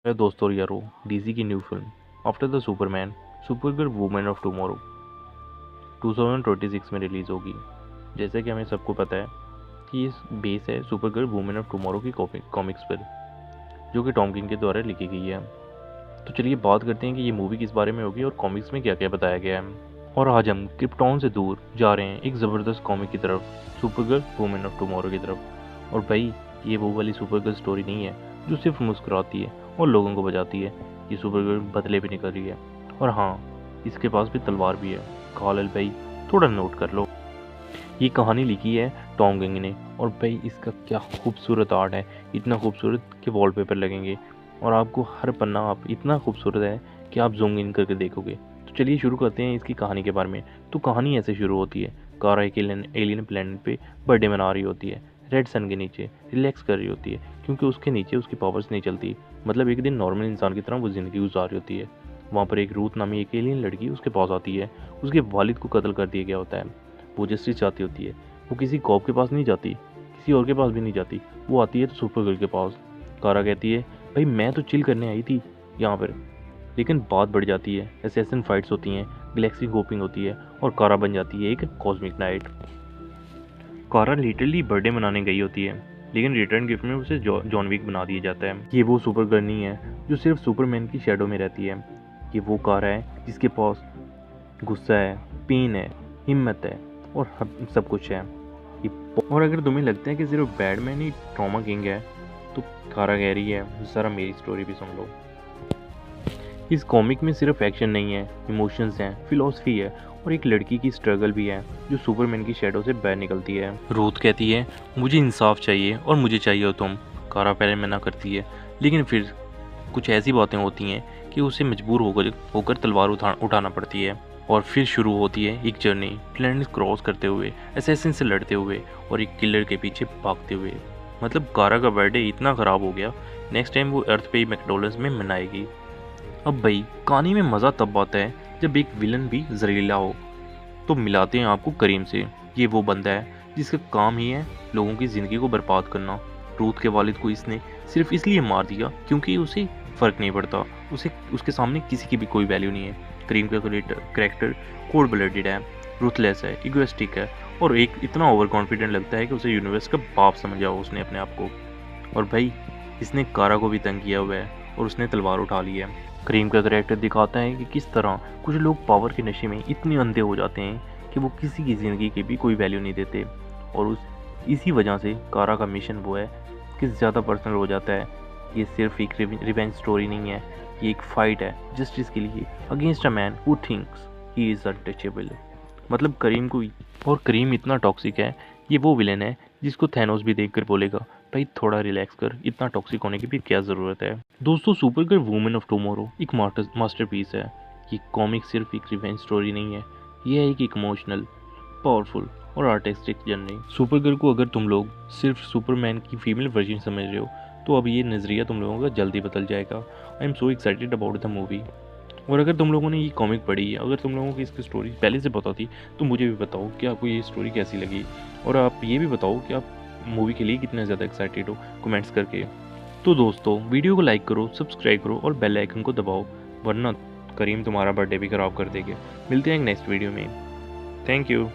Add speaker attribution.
Speaker 1: मेरे दोस्तों और यारों, डीसी की new film after the Superman Supergirl women of tomorrow 2026 में रिलीज़ होगी। जैसे कि हमें सबको पता है कि इस बेस है सुपरगर्ल वुमेन ऑफ टुमारो की कॉमिक्स पर, जो कि टॉम किंग के द्वारा लिखी गई है। तो चलिए बात करते हैं कि ये मूवी किस बारे में होगी और कॉमिक्स में क्या क्या बताया गया है। और आज हम क्रिप्टॉन से दूर जा रहे हैं एक ज़बरदस्त कॉमिक की तरफ, सुपरगर्ल वुमेन ऑफ टुमारो की तरफ। और भाई, ये वो वाली सुपरगर्ल स्टोरी नहीं है जो सिर्फ मुस्कुराती है और लोगों को बचाती है। ये सुपरगर्ल बदले भी निकल रही है, और हाँ, इसके पास भी तलवार भी है। खालिल भाई, थोड़ा नोट कर लो। ये कहानी लिखी है टॉम किंग ने, और भाई इसका क्या खूबसूरत आर्ट है। इतना खूबसूरत कि वॉलपेपर लगेंगे, और आपको हर पन्ना आप इतना खूबसूरत है कि आप जूम इन करके देखोगे। तो चलिए शुरू करते हैं इसकी कहानी के बारे में। तो कहानी ऐसे शुरू होती है। कारा एक एलियन प्लेनेट पे बर्थडे मना रही होती है, रेड सन के नीचे रिलैक्स कर रही होती है, क्योंकि उसके नीचे उसकी पावर्स नहीं चलती। मतलब एक दिन नॉर्मल इंसान की तरह वो ज़िंदगी गुजार रही होती है। वहाँ पर एक रूथ नामी एक एलियन लड़की उसके पास आती है। उसके वालिद को कत्ल कर दिया गया होता है। वो जस्टिस चाहती होती है। वो किसी कॉप के पास नहीं जाती, किसी और के पास भी नहीं जाती, वो आती है तो सुपरगर्ल के पास। कारा कहती है, भाई मैं तो चिल करने आई थी यहाँ पर। लेकिन बात बढ़ जाती है, असैसिन फाइट्स होती हैं, गैलेक्सी होपिंग होती है, और कारा बन जाती है एक कॉस्मिक नाइट। कारा लिटरली बर्थडे मनाने गई होती है, लेकिन रिटर्न गिफ्ट में उसे जॉन विक बना दिया जाता है। ये वो सुपरगर्ल नहीं है जो सिर्फ सुपरमैन की शैडो में रहती है। ये वो कारा है जिसके पास गुस्सा है, पेन है, हिम्मत है, और सब कुछ है। और अगर तुम्हें लगता है कि सिर्फ बैडमैन ही ट्रॉमा किंग है, तो कारा कह रही है ज़रा मेरी स्टोरी भी सुन लो। इस कॉमिक में सिर्फ एक्शन नहीं है, इमोशंस हैं, फिलॉसफी है, और एक लड़की की स्ट्रगल भी है जो सुपरमैन की शैडो से बाहर निकलती है। रूथ कहती है, मुझे इंसाफ चाहिए और मुझे चाहिए हो तुम। कारा पहले मना करती है, लेकिन फिर कुछ ऐसी बातें होती हैं कि उसे मजबूर होकर तलवार उठाना पड़ती है। और फिर शुरू होती है एक जर्नी, प्लैनेट क्रॉस करते हुए, असैसिन से लड़ते हुए, और एक किलर के पीछे भागते हुए। मतलब कारा का बर्थडे इतना ख़राब हो गया, नेक्स्ट टाइम वो अर्थ पे ही मैकडोनल्ड्स में मनाएगी। अब भाई, कहानी में मज़ा तब आता है जब एक विलन भी जहरीला हो। तो मिलाते हैं आपको करीम से। ये वो बंदा है जिसका काम ही है लोगों की ज़िंदगी को बर्बाद करना। रूथ के वालिद को इसने सिर्फ इसलिए मार दिया क्योंकि उसे फ़र्क नहीं पड़ता, उसे उसके सामने किसी की भी कोई वैल्यू नहीं है। करीम का करेक्टर कोल्ड ब्लडेड है, रूथलेस है, इगोइस्टिक है, और एक इतना ओवर कॉन्फिडेंट लगता है कि उसे यूनिवर्स का बाप समझा हो उसने अपने आप को। और भाई, इसने कारा को भी तंग किया हुआ है, और उसने तलवार उठा ली है। करीम का करेक्टर दिखाता है कि किस तरह कुछ लोग पावर के नशे में इतने अंधे हो जाते हैं कि वो किसी की ज़िंदगी की भी कोई वैल्यू नहीं देते। और इसी वजह से कारा का मिशन वो है कि ज़्यादा पर्सनल हो जाता है। ये सिर्फ एक रिवेंज स्टोरी नहीं है, ये एक फाइट है जस्टिस के लिए against a man who thinks he is untouchable. मतलब करीम इतना टॉक्सिक है, ये वो विलेन है जिसको थैनोस भी देखकर बोलेगा, भाई थोड़ा रिलैक्स कर, इतना टॉक्सिक होने की भी क्या ज़रूरत है। दोस्तों, सुपरगर्ल वुमेन ऑफ टुमारो एक मास्टरपीस है। ये कॉमिक सिर्फ एक रिवेंज स्टोरी नहीं है, ये है एक इमोशनल, पावरफुल और आर्टिस्टिक जर्नी। सुपरगर्ल को अगर तुम लोग सिर्फ सुपरमैन की फीमेल वर्जन समझ रहे हो, तो अब ये नज़रिया तुम लोगों का जल्दी बदल जाएगा। I am so excited about the movie. और अगर तुम लोगों ने ये कॉमिक पढ़ी है, अगर तुम लोगों की इसकी स्टोरी पहले से पता थी, तो मुझे भी बताओ कि आपको ये स्टोरी कैसी लगी। और आप ये भी बताओ कि आप मूवी के लिए कितने ज़्यादा एक्साइटेड हो, कमेंट्स करके। तो दोस्तों, वीडियो को लाइक करो, सब्सक्राइब करो और बेल आइकन को दबाओ, वरना करीम तुम्हारा बर्थडे भी ख़राब कर देंगे। मिलते हैं नेक्स्ट वीडियो में। Thank you.